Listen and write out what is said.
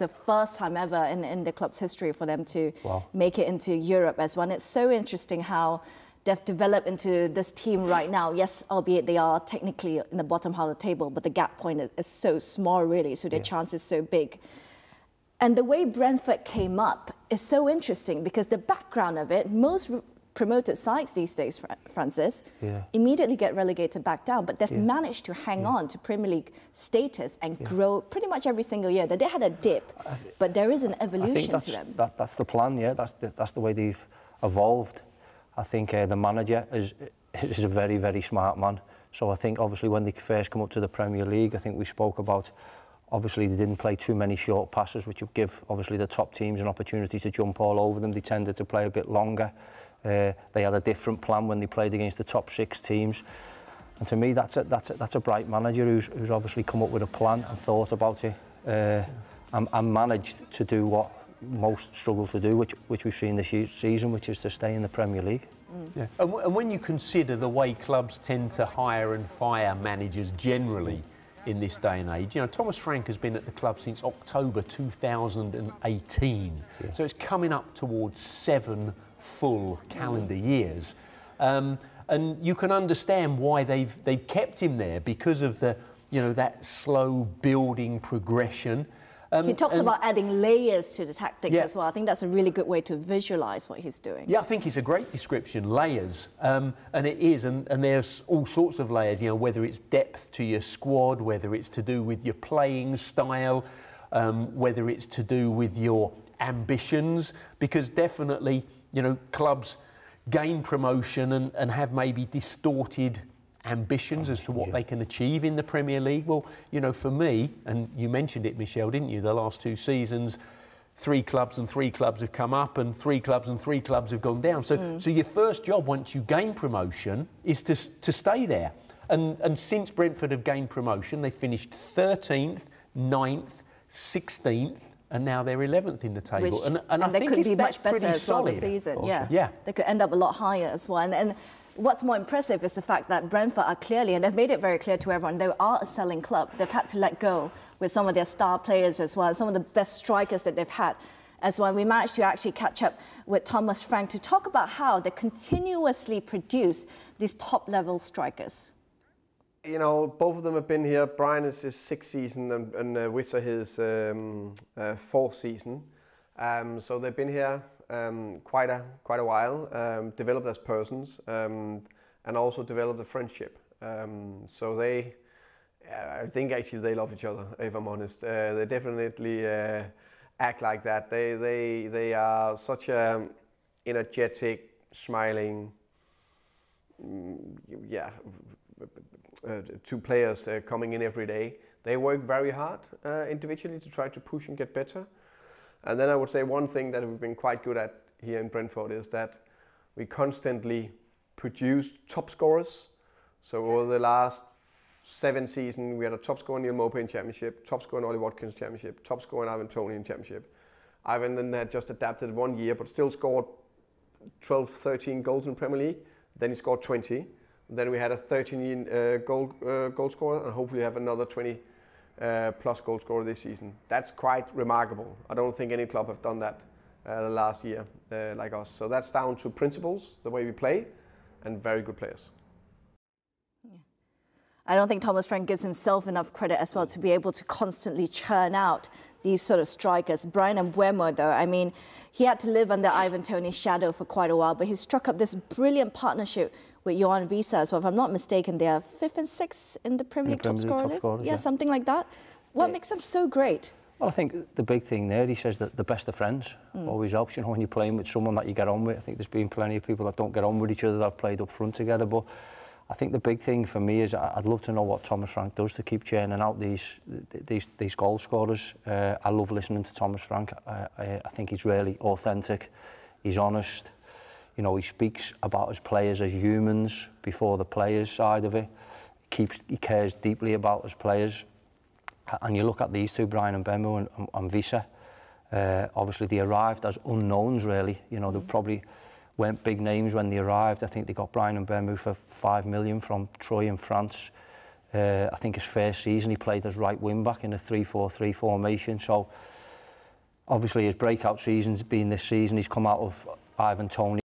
the first time ever in the club's history for them to make it into Europe as well. And it's so interesting how they've developed into this team right now. Yes, albeit they are technically in the bottom half of the table, but the gap point is so small, really, so their chance is so big. And the way Brentford came up is so interesting because the background of it, most promoted sides these days, Francis, immediately get relegated back down, but they've managed to hang on to Premier League status and grow pretty much every single year. They had a dip, but there is an evolution to them. That's the plan, that's the way they've evolved. I think the manager is a very, very smart man. So I think obviously when they first come up to the Premier League, I think we spoke about, obviously they didn't play too many short passes, which would give obviously the top teams an opportunity to jump all over them. They tended to play a bit longer. They had a different plan when they played against the top 6 teams. And to me, that's a bright manager who's obviously come up with a plan and thought about it and managed to do what most struggle to do, which we've seen this season, which is to stay in the Premier League. Yeah. And when you consider the way clubs tend to hire and fire managers generally in this day and age, you know, Thomas Frank has been at the club since October 2018, so it's coming up towards 7 full calendar years, and you can understand why they've kept him there because of the, you know, that slow building progression. He talks about adding layers to the tactics as well. I think that's a really good way to visualise what he's doing. Yeah, I think it's a great description, layers. And it is, and there's all sorts of layers, you know, whether it's depth to your squad, whether it's to do with your playing style, whether it's to do with your ambitions, because definitely, you know, clubs gain promotion and have maybe distorted ambitions as to what they can achieve in the Premier League. Well, you know, for me, and you mentioned it, Michelle, didn't you, the last 2 seasons, 3 clubs and 3 clubs have come up and 3 clubs and 3 clubs have gone down. So your first job once you gain promotion is to stay there. And since Brentford have gained promotion, they finished 13th, 9th, 16th, and now they're 11th in the table. And I think they could be much better pretty as well solid. this season. Awesome. They could end up a lot higher as well. And what's more impressive is the fact that Brentford are clearly, and they've made it very clear to everyone, they are a selling club. They've had to let go with some of their star players as well, some of the best strikers that they've had as well. We managed to actually catch up with Thomas Frank to talk about how they continuously produce these top-level strikers. You know, both of them have been here. Brian is his 6th season and Wissa his 4th season. So they've been here quite a while, developed as persons, and also developed a friendship. So I think actually they love each other, if I'm honest. They definitely act like that. They are such a energetic, smiling, 2 players coming in every day. They work very hard individually to try to push and get better. And then I would say one thing that we've been quite good at here in Brentford is that we constantly produce top scorers. So over the last 7 seasons, we had a top scorer in Neil Maupay in Championship, top scorer in Ollie Watkins Championship, top scorer in Ivan Toney in Championship. Ivan then had just adapted 1 year, but still scored 12, 13 goals in Premier League. Then he scored 20. Then we had a 13 goal scorer, and hopefully have another 20 plus goal scorer this season. That's quite remarkable. I don't think any club have done that last year like us. So that's down to principles, the way we play, and very good players. I don't think Thomas Frank gives himself enough credit as well to be able to constantly churn out these sort of strikers. Brian Mbeumo, though, I mean, he had to live under Ivan Toney's shadow for quite a while, but he struck up this brilliant partnership with Mbeumo Wissa as well. If I'm not mistaken, they are 5th and 6th in the Premier League top scorers. Yeah, something like that. What makes them so great? Well, I think the big thing there, he says that the best of friends always helps, you know, when you're playing with someone that you get on with. I think there's been plenty of people that don't get on with each other that have played up front together, but I think the big thing for me is I'd love to know what Thomas Frank does to keep churning out these goal scorers. I love listening to Thomas Frank. I think he's really authentic. He's honest. You know, he speaks about his players as humans before the players side of it. He cares deeply about his players. And you look at these 2, Brian Mbeumo and Wissa. Obviously, they arrived as unknowns, really. You know, they probably weren't big names when they arrived. I think they got Brian Mbeumo for 5 million from Troyes in France. I think his first season he played as right wing back in a 3-4-3 formation. So obviously his breakout season's been this season. He's come out of Ivan Toney